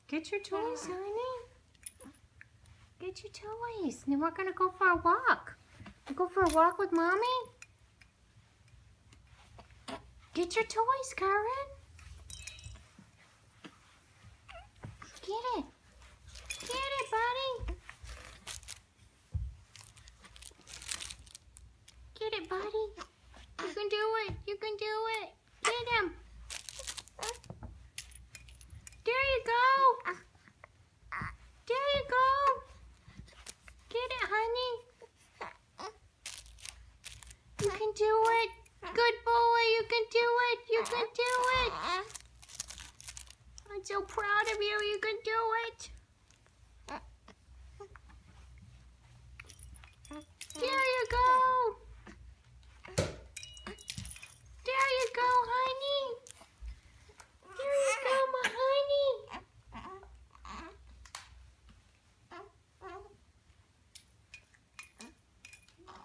Get your toys, honey. Get your toys. Then we're going to go for a walk. You go for a walk with Mommy? Get your toys, Karen. Get it. Get it, buddy. Get it, buddy. You can do it. You can do it. Get him. There you go. There you go. Get it, honey. You can do it. Good boy. You can do it. You can do it. I'm so proud of you. You can do it. There you go. There you go, honey. There you go, my honey.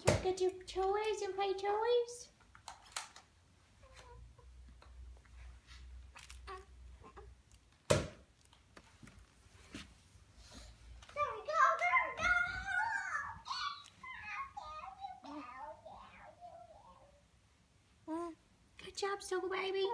You get your toys and play toys? Good job, Snuggle Baby.